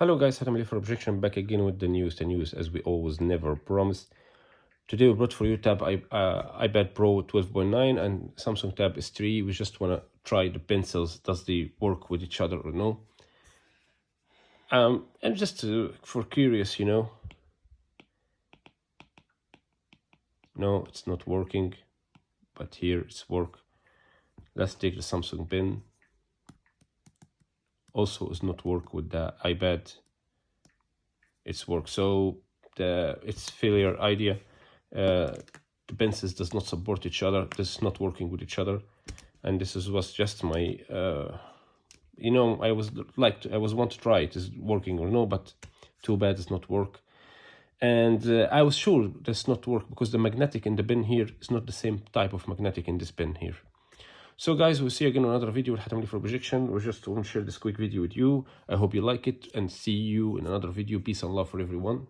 Hello guys, Hatem for Objection, back again with the news as we always never promised. Today we brought for you Tab iPad Pro 12.9 and Samsung Tab S3. We just want to try the pencils. Does they work with each other or no? And just for curious, no, it's not working, but here it's work. Let's take the Samsung pen. Also is not work with the iPad. It's work, so it's failure idea. The pencils does not support each other. This is not working with each other, and this was just my I was want to try it is working or no, but too bad it's not work. And I was sure this not work because the magnetic in the pen here is not the same type of magnetic in this pen here. So guys, we'll see you again on another video with Hatem for Objection. We just want to share this quick video with you. I hope you like it and see you in another video. Peace and love for everyone.